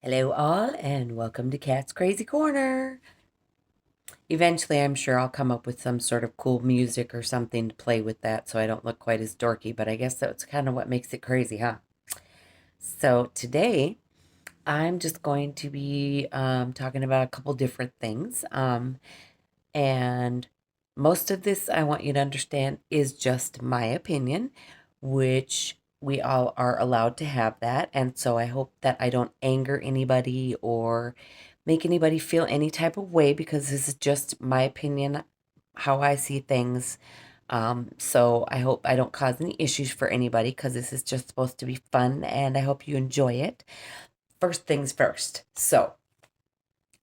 Hello, all, and welcome to Cat's Crazy Corner. Eventually, I'm sure I'll come up with some sort of cool music or something to play with that so I don't look quite as dorky, but I guess that's kind of what makes it crazy, huh? So, today I'm just going to be talking about a couple different things. And most of this, I want you to understand, is just my opinion, which we all are allowed to have that. And so I hope that I don't anger anybody or make anybody feel any type of way because this is just my opinion, how I see things. So I hope I don't cause any issues for anybody because this is just supposed to be fun and I hope you enjoy it. First things first. So,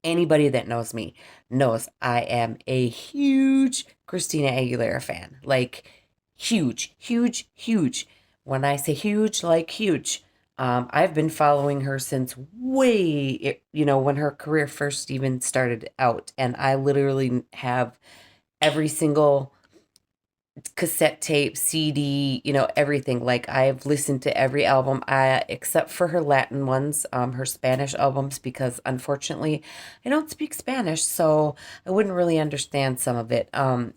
anybody that knows me knows I am a huge Christina Aguilera fan. Like, huge, huge, huge. When I say huge, like huge. I've been following her since when her career first even started out. And I literally have every single cassette tape, CD, everything. Like I've listened to every album, except for her Latin ones, her Spanish albums, because unfortunately, I don't speak Spanish, so I wouldn't really understand some of it.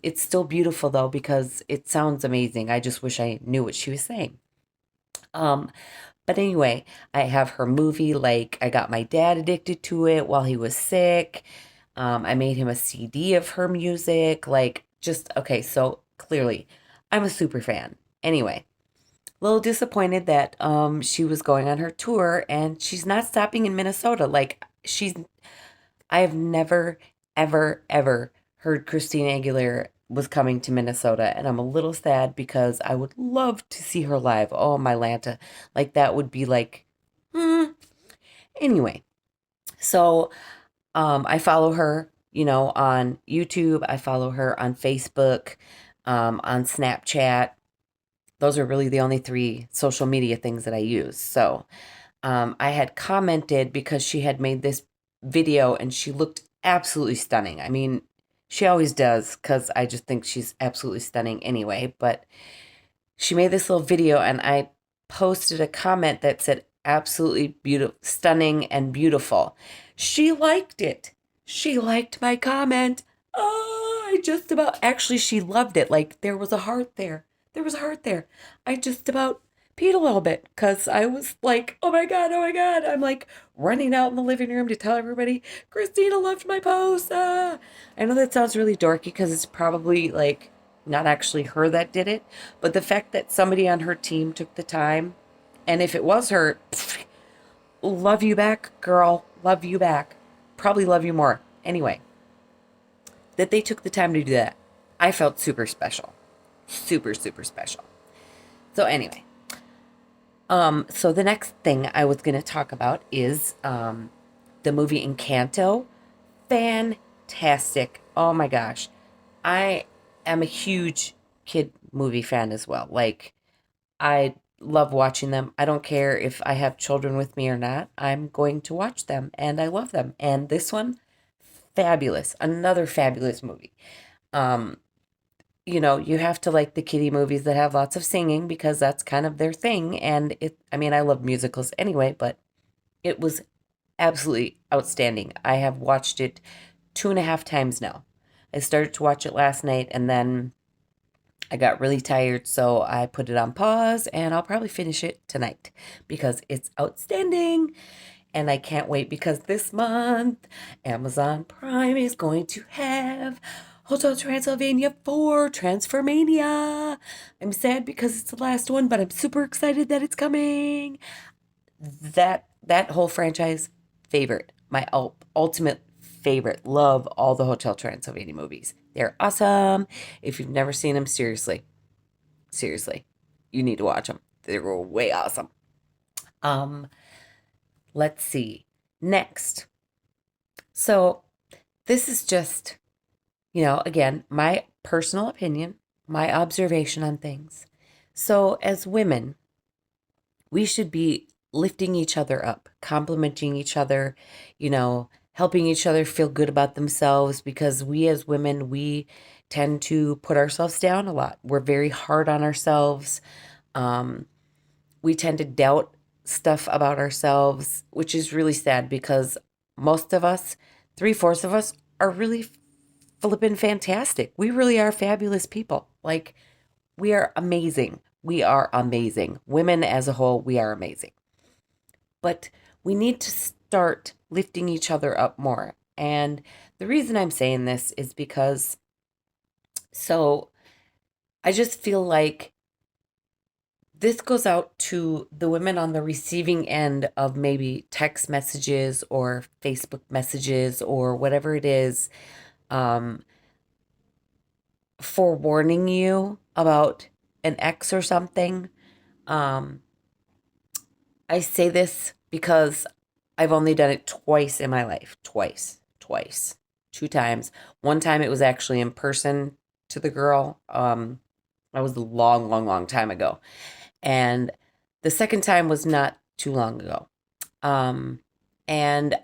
It's still beautiful though because it sounds amazing. I just wish I knew what she was saying. Um, but anyway, I have her movie. Like I got my dad addicted to it while he was sick. I made him a CD of her music. Like, just okay. So clearly, I'm a super fan. Anyway, a little disappointed that she was going on her tour and she's not stopping in Minnesota. Like, I have never, ever, ever heard Christina Aguilera was coming to Minnesota, and I'm a little sad because I would love to see her live. Oh, my Lanta. Like, that would be like, hmm. Anyway, so I follow her, on YouTube. I follow her on Facebook, on Snapchat. Those are really the only three social media things that I use. So I had commented because she had made this video and she looked absolutely stunning. I mean, she always does because I just think she's absolutely stunning anyway. But she made this little video and I posted a comment that said absolutely beautiful, stunning, and beautiful. She liked it. She liked my comment. Oh, I just about actually she loved it. Like there was a heart there. There was a heart there. I just about peed a little bit because I was like, oh my God, oh my God. I'm like running out in the living room to tell everybody, Christina loved my post. Ah. I know that sounds really dorky because it's probably like not actually her that did it, but the fact that somebody on her team took the time, and if it was her, love you back, girl, love you back, probably love you more. Anyway, that they took the time to do that, I felt super special, super super special. So anyway, so the next thing I was gonna talk about is the movie Encanto. Fantastic! Oh my gosh, I am a huge kid movie fan as well. Like I love watching them. I don't care if I have children with me or not. I'm going to watch them and I love them. And this one, fabulous. Another fabulous movie. Um, you have to like the kiddie movies that have lots of singing because that's kind of their thing. And I mean, I love musicals anyway, but it was absolutely outstanding. I have watched it 2.5 times now. I started to watch it last night and then I got really tired, so I put it on pause and I'll probably finish it tonight because it's outstanding. And I can't wait because this month Amazon Prime is going to have Hotel Transylvania 4 Transformania. I'm sad because it's the last one, but I'm super excited that it's coming. That whole franchise, favorite, my ultimate favorite. Love all the Hotel Transylvania movies. They're awesome. If you've never seen them, seriously, seriously, you need to watch them. They were way awesome. Um, let's see. Next. So this is just, again, my personal opinion, my observation on things. So as women, we should be lifting each other up, complimenting each other, helping each other feel good about themselves because we as women, we tend to put ourselves down a lot. We're very hard on ourselves. Um, we tend to doubt stuff about ourselves, which is really sad because most of us, three-fourths of us, are really flippin' fantastic. We really are fabulous people. Like, we are amazing. We are amazing. Women as a whole, we are amazing. But we need to start lifting each other up more. And the reason I'm saying this is because, so I just feel like this goes out to the women on the receiving end of maybe text messages or Facebook messages or whatever it is, um, forewarning you about an ex or something. Um, I say this because I've only done it twice in my life. Twice, two times. One time it was actually in person to the girl. That was a long, long, long time ago. And the second time was not too long ago. Um, and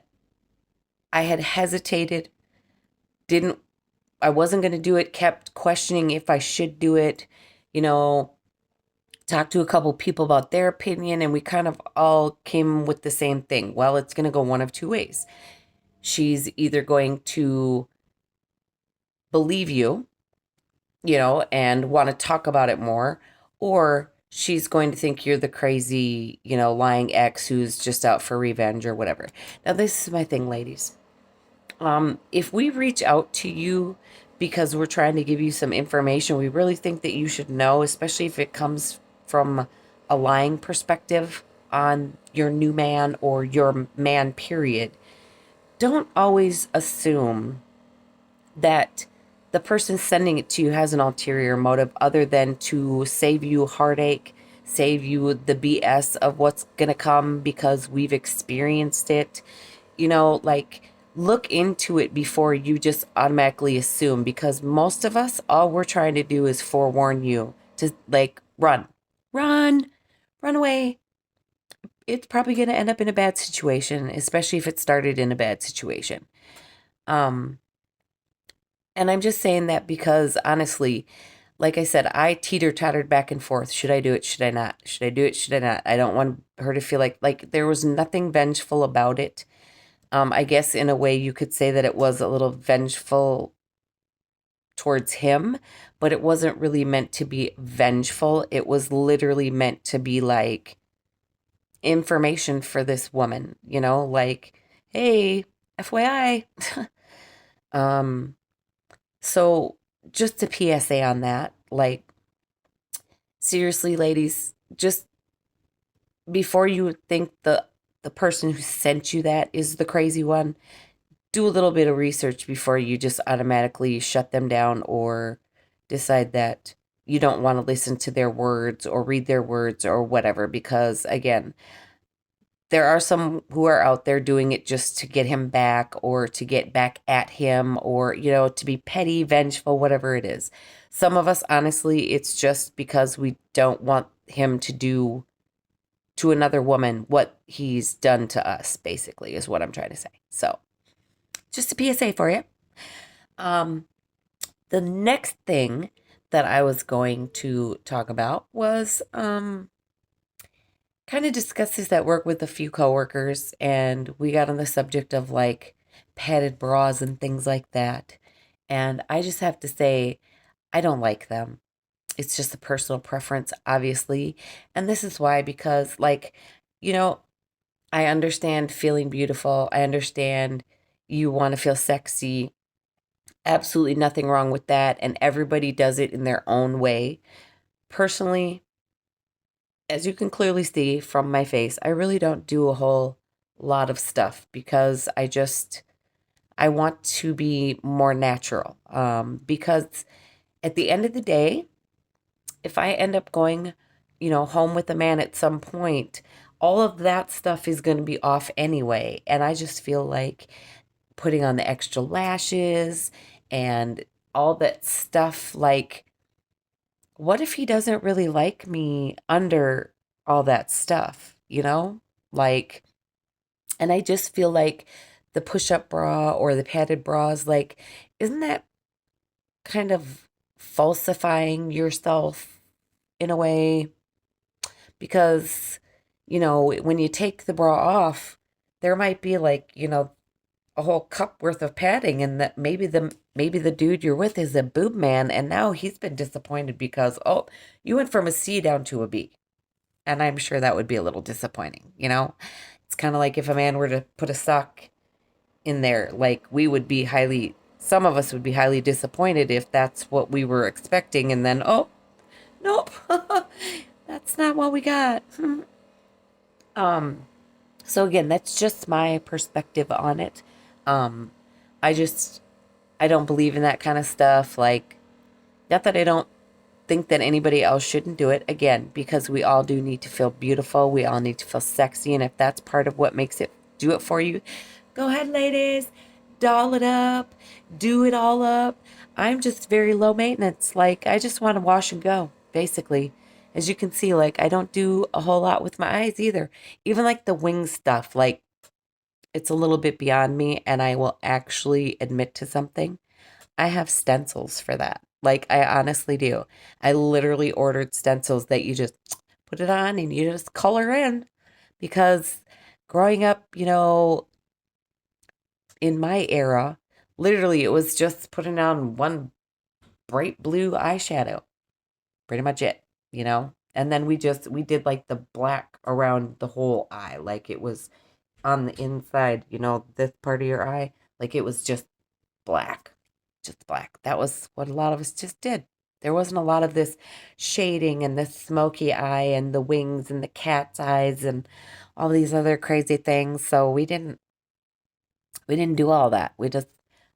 I had hesitated, didn't, I wasn't going to do it, kept questioning if I should do it, you know, talked to a couple people about their opinion, and we kind of all came with the same thing. Well, it's going to go one of two ways. She's either going to believe you, and want to talk about it more, or she's going to think you're the crazy, lying ex who's just out for revenge or whatever. Now, this is my thing, ladies. If we reach out to you because we're trying to give you some information we really think that you should know, especially if it comes from a lying perspective on your new man or your man, period, don't always assume that the person sending it to you has an ulterior motive other than to save you heartache, save you the BS of what's going to come because we've experienced it. Like, look into it before you just automatically assume, because most of us, all we're trying to do is forewarn you to, like, run, run away. It's probably going to end up in a bad situation, especially if it started in a bad situation. Um, And I'm just saying that because honestly, like I said, I teeter-tottered back and forth. Should I do it? Should I not? Should I do it? Should I not? I don't want her to feel like there was nothing vengeful about it. I guess in a way you could say that it was a little vengeful towards him, but it wasn't really meant to be vengeful. It was literally meant to be like information for this woman, like, hey, FYI. um So, just a PSA on that. Like, seriously, ladies, just before you think the person who sent you that is the crazy one, do a little bit of research before you just automatically shut them down or decide that you don't want to listen to their words or read their words or whatever, because again, there are some who are out there doing it just to get him back or to get back at him or, to be petty, vengeful, whatever it is. Some of us, honestly, it's just because we don't want him to do to another woman what he's done to us, basically, is what I'm trying to say. So, just a PSA for you. Um, the next thing that I was going to talk about was kind of discussed this at work with a few coworkers, and we got on the subject of like padded bras and things like that. And I just have to say, I don't like them. It's just a personal preference, obviously. And this is why, because, like, you know, I understand feeling beautiful. I understand you want to feel sexy. Absolutely nothing wrong with that. And everybody does it in their own way. Personally, as you can clearly see from my face, I really don't do a whole lot of stuff because I want to be more natural. Because at the end of the day, if I end up going, home with a man at some point, all of that stuff is going to be off anyway. And I just feel like putting on the extra lashes and all that stuff, like, what if he doesn't really like me under all that stuff, Like, and I just feel like the push up bra or the padded bras, like, isn't that kind of falsifying yourself in a way? Because when you take the bra off, there might be like, a whole cup worth of padding, and that maybe the dude you're with is a boob man, and now he's been disappointed because, oh, you went from a C down to a B. And I'm sure that would be a little disappointing. It's kind of like if a man were to put a sock in there, like some of us would be highly disappointed if that's what we were expecting, and then, oh, nope, that's not what we got. um, so again, that's just my perspective on it. Um, I just, I don't believe in that kind of stuff. Like, not that I don't think that anybody else shouldn't do it, again, because we all do need to feel beautiful. We all need to feel sexy. And if that's part of what makes it do it for you, go ahead, ladies, doll it up, do it all up. I'm just very low maintenance. Like, I just want to wash and go, basically. As you can see, like, I don't do a whole lot with my eyes either. Even like the wing stuff, like, it's a little bit beyond me. And I will actually admit to something. I have stencils for that. Like, I honestly do. I literally ordered stencils that you just put it on and you just color in. Because growing up, in my era, literally it was just putting on one bright blue eyeshadow. Pretty much it. And then we did like the black around the whole eye. Like it was on the inside, this part of your eye. Like it was black, just black. That was what a lot of us just did. There wasn't a lot of this shading and this smoky eye and the wings and the cat's eyes and all these other crazy things. So we didn't do all that. We just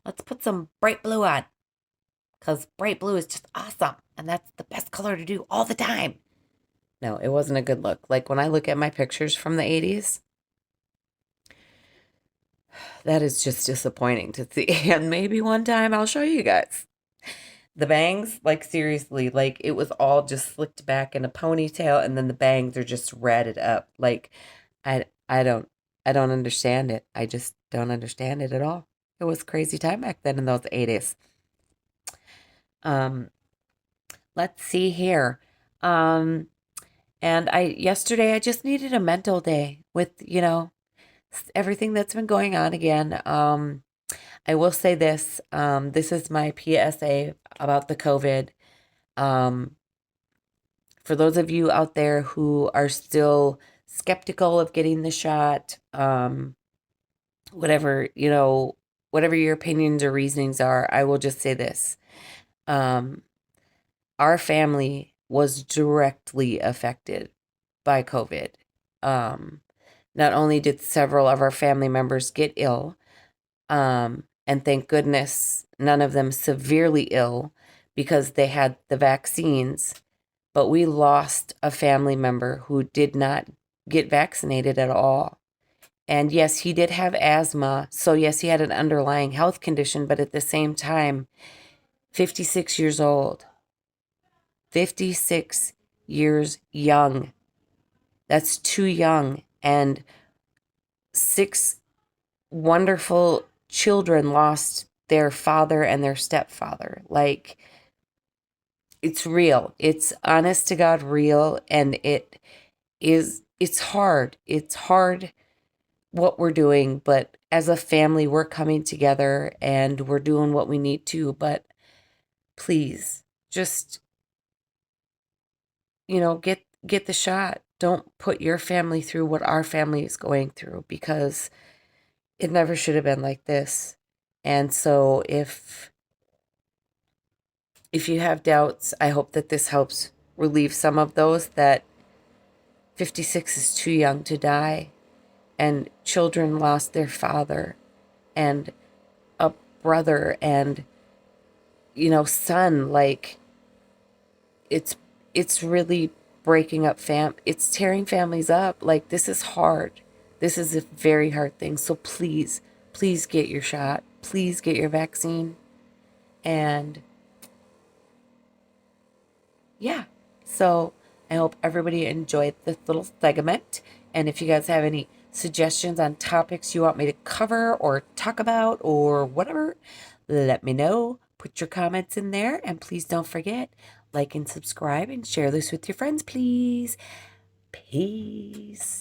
let's put some bright blue on because bright blue is just awesome and that's the best color to do all the time. No, it wasn't a good look. Like when I look at my pictures from the 80s, that is just disappointing to see. And maybe one time I'll show you guys. The bangs, like seriously, like it was all just slicked back in a ponytail and then the bangs are just ratted up. Like I I don't I don't understand it. I just don't understand it at all. It was a crazy time back then in those 80s. Um let's see here. Um and I yesterday I just needed a mental day with, everything that's been going on again. I will say this. This is my PSA about the COVID. Um, for those of you out there who are still skeptical of getting the shot, whatever, whatever your opinions or reasonings are, I will just say this. Um, our family was directly affected by COVID. Um, Not only did several of our family members get ill, and thank goodness none of them severely ill because they had the vaccines. But we lost a family member who did not get vaccinated at all. And yes, he did have asthma. So, yes, he had an underlying health condition, but at the same time, 56 years old, 56 years young. That's too young. And six wonderful children lost their father and their stepfather. Like, it's real. It's honest to God real. And it's hard. It's hard what we're doing, but as a family, we're coming together and we're doing what we need to. But please, just, get the shot. Don't put your family through what our family is going through because it never should have been like this. And so if you have doubts, I hope that this helps relieve some of those that 56 is too young to die and children lost their father and a brother and son. Like it's it's really breaking up it's tearing families up. Like this is hard. This is a very hard thing. So please get your shot. Please get your vaccine. And yeah. So I hope everybody enjoyed this little segment. And if you guys have any suggestions on topics you want me to cover or talk about or whatever, let me know. Put your comments in there. And please don't forget, like and subscribe and share this with your friends, please. Peace.